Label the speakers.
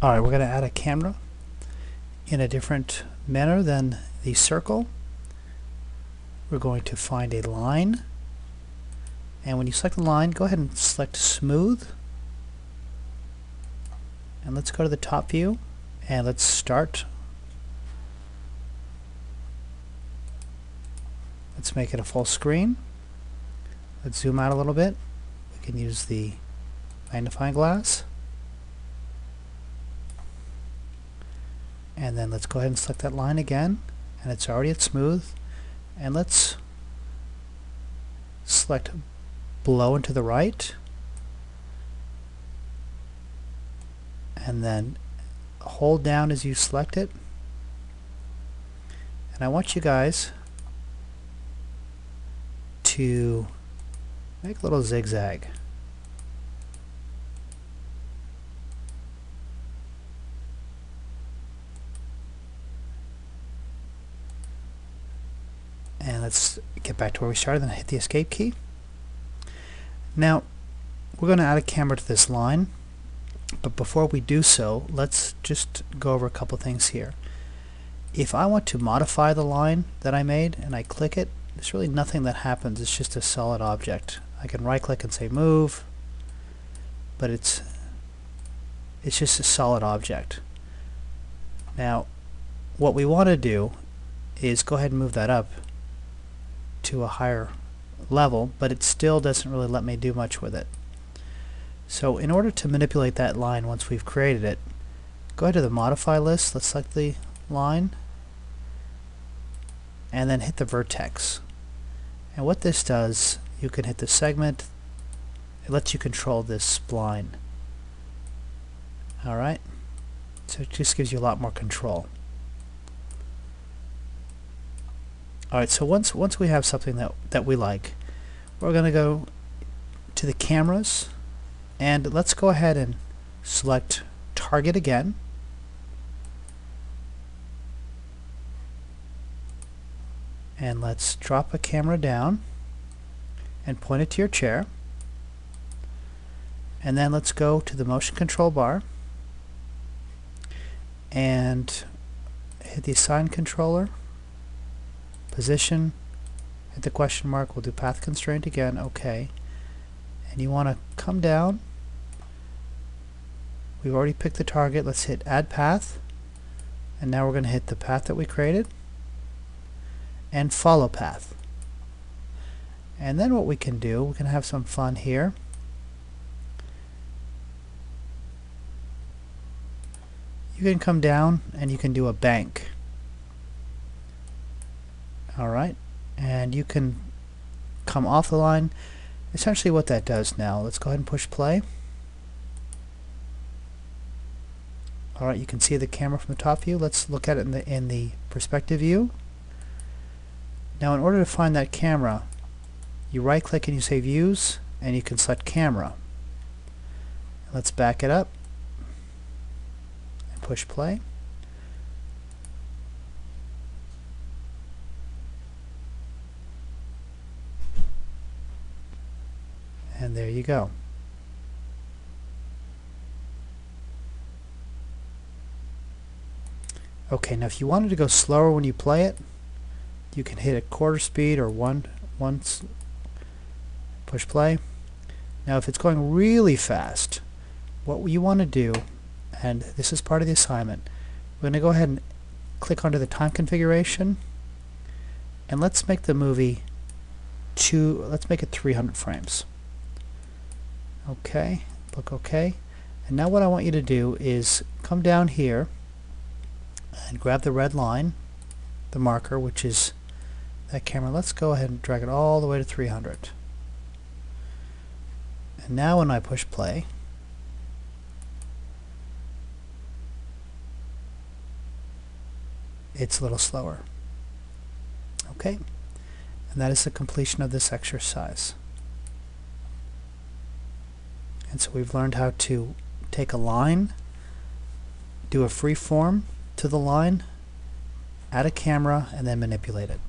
Speaker 1: Alright, we're going to add a camera in a different manner than the circle. We're going to find a line, and when you select the line, go ahead and select smooth, and let's go to the top view and let's start. Let's make it a full screen. Let's zoom out a little bit. We can use the magnifying glass. And then let's go ahead and select that line again, and it's already at smooth. And let's select below and to the right, and then hold down as you select it. And I want you guys to make a little zigzag. And let's get back to where we started and hit the escape key. Now we're going to add a camera to this line, but before we do so, let's just go over a couple things here. If I want to modify the line that I made and I click it, there's really nothing that happens. It's just a solid object. I can right click and say move, but it's just a solid object. Now what we want to do is go ahead and move that up to a higher level, but it still doesn't really let me do much with it. So in order to manipulate that line once we've created it, go ahead to the modify list, let's select the line, and then hit the vertex. And what this does, you can hit the segment, it lets you control this spline. Alright, so it just gives you a lot more control. Alright, so once we have something that we like, we're going to go to the cameras, and let's go ahead and select target again. And let's drop a camera down and point it to your chair. And then let's go to the motion control bar and hit the assign controller, position, hit the question mark, we'll do path constraint again, okay. And you want to come down, we've already picked the target, let's hit add path, and now we're going to hit the path that we created and follow path. And then what we can do, we can have some fun here. You can come down and you can do a bank. Alright, and you can come off the line. Essentially what that does now, let's go ahead and push play. Alright, you can see the camera from the top view. Let's look at it in the perspective view. Now in order to find that camera, you right click and you say views, and you can select camera. Let's back it up and push play. And there you go. Okay, now if you wanted to go slower when you play it, you can hit a quarter speed or once push play. Now if it's going really fast, what you want to do, and this is part of the assignment, we're going to go ahead and click onto the time configuration, and let's make the movie let's make it 300 frames. Okay, click OK. And now what I want you to do is come down here and grab the red line, the marker, which is that camera. Let's go ahead and drag it all the way to 300. And now when I push play, it's a little slower. Okay, and that is the completion of this exercise. And so we've learned how to take a line, do a free form to the line, add a camera, and then manipulate it.